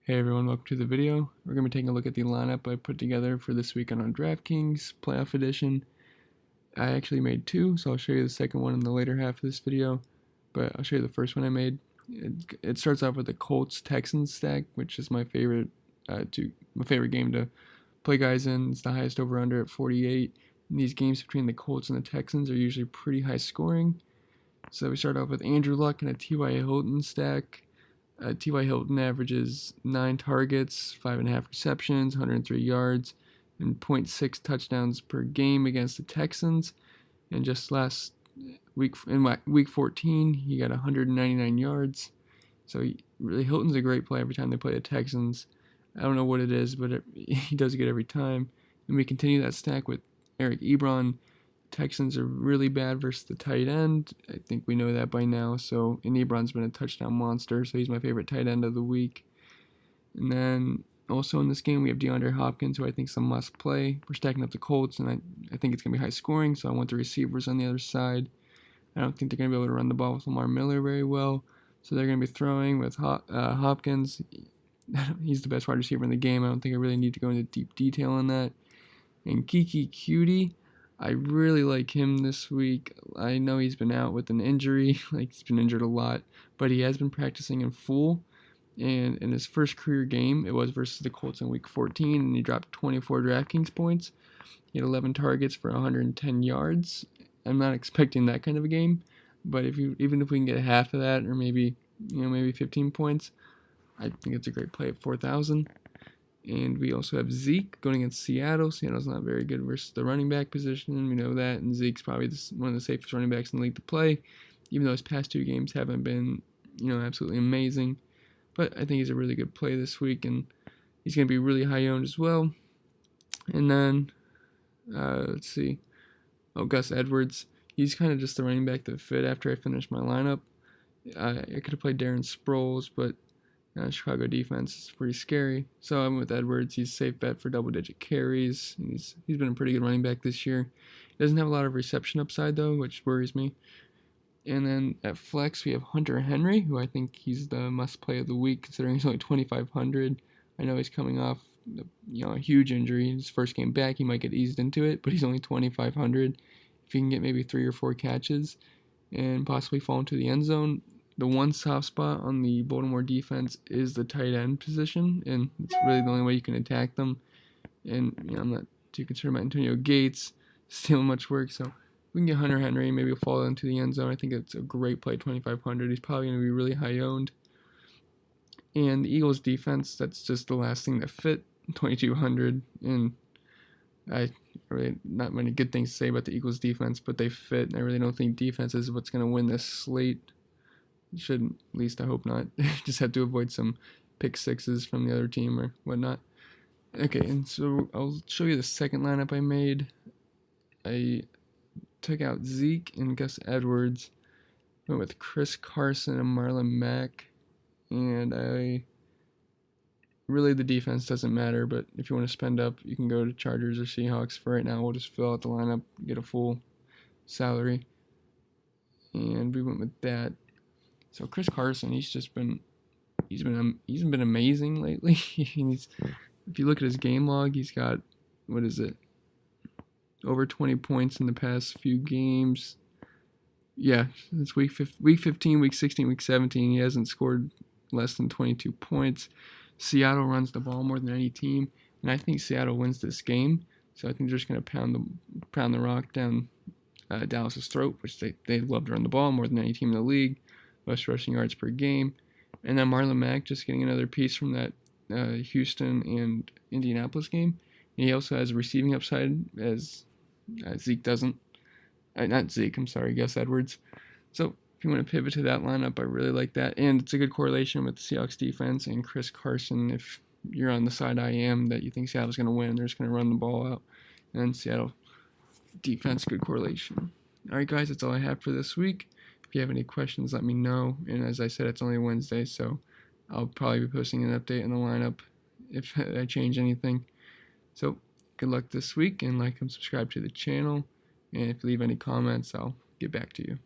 Hey everyone, welcome to the video. We're going to be taking a look at the lineup I put together for this weekend on Draftkings Playoff Edition. I actually made two, so I'll show you the second one in the later half of this video, but I'll show you the first one I made. It starts off with the Colts-Texans stack, which is my favorite game to play guys in. It's the highest over-under at 48. And these games between the Colts and the Texans are usually pretty high scoring. So we start off with Andrew Luck and a T.Y. Hilton stack. T.Y. Hilton averages 9 targets, 5.5 receptions, 103 yards, and 0.6 touchdowns per game against the Texans. And just last week, in week 14, he got 199 yards. So Hilton's a great play every time they play the Texans. I don't know what it is, but he does good every time. And we continue that stack with Eric Ebron. Texans are really bad versus the tight end. I think we know that by now. So, and Ebron's been a touchdown monster, so he's my favorite tight end of the week. And then also in this game, we have DeAndre Hopkins, who I think is a must play. We're stacking up the Colts, and I think it's going to be high scoring, so I want the receivers on the other side. I don't think they're going to be able to run the ball with Lamar Miller very well, so they're going to be throwing with Hopkins. He's the best wide receiver in the game. I don't think I really need to go into deep detail on that. And Kiki Cutie, I really like him this week. I know he's been out with an injury, he's been injured a lot, but he has been practicing in full. And in his first career game, it was versus the Colts in week 14, and he dropped 24 Draftkings points. He had 11 targets for 110 yards. I'm not expecting that kind of a game, but even if we can get half of that, or maybe 15 points, I think it's a great play at 4,000. And we also have Zeke going against Seattle. Seattle's not very good versus the running back position. We know that. And Zeke's probably one of the safest running backs in the league to play, even though his past 2 games haven't been, absolutely amazing. But I think he's a really good play this week, and he's going to be really high owned as well. And then, let's see. Gus Edwards. He's kind of just the running back that fit after I finished my lineup. I could have played Darren Sproles, but Chicago defense is pretty scary. So I'm with Edwards. He's a safe bet for double-digit carries. He's been a pretty good running back this year. He doesn't have a lot of reception upside, though, which worries me. And then at flex, we have Hunter Henry, who I think he's the must-play of the week, considering he's only 2,500. I know he's coming off a huge injury. His first game back, he might get eased into it, but he's only 2,500. If he can get maybe 3 or 4 catches and possibly fall into the end zone, the one soft spot on the Baltimore defense is the tight end position, and it's really the only way you can attack them. And I'm not too concerned about Antonio Gates stealing much work, so we can get Hunter Henry, maybe fall into the end zone. I think it's a great play, 2,500. He's probably going to be really high owned. And the Eagles defense, that's just the last thing that fit, 2,200. And I really not many good things to say about the Eagles defense, but they fit, and I really don't think defense is what's going to win this slate. Shouldn't, at least I hope not. Just have to avoid some pick sixes from the other team or whatnot. Okay, and so I'll show you the second lineup I made. I took out Zeke and Gus Edwards, went with Chris Carson and Marlon Mack, and really the defense doesn't matter, but if you want to spend up, you can go to Chargers or Seahawks. For right now, we'll just fill out the lineup, get a full salary, and we went with that. So Chris Carson, he's been amazing lately. If you look at his game log, he's got over 20 points in the past few games. Yeah, it's week 15, week 16, week 17. He hasn't scored less than 22 points. Seattle runs the ball more than any team, and I think Seattle wins this game. So I think they're just going to pound the rock down Dallas's throat, which they love to run the ball more than any team in the league. Most rushing yards per game. And then Marlon Mack just getting another piece from that Houston and Indianapolis game. And he also has a receiving upside, as Zeke doesn't. Not Zeke, I'm sorry, Gus Edwards. So if you want to pivot to that lineup, I really like that. And it's a good correlation with the Seahawks defense and Chris Carson. If you're on the side I am, that you think Seattle's going to win, they're just going to run the ball out. And Seattle defense, good correlation. All right, guys, that's all I have for this week. If you have any questions, let me know. And as I said, it's only Wednesday, so I'll probably be posting an update on the lineup if I change anything. So good luck this week, and like and subscribe to the channel. And if you leave any comments, I'll get back to you.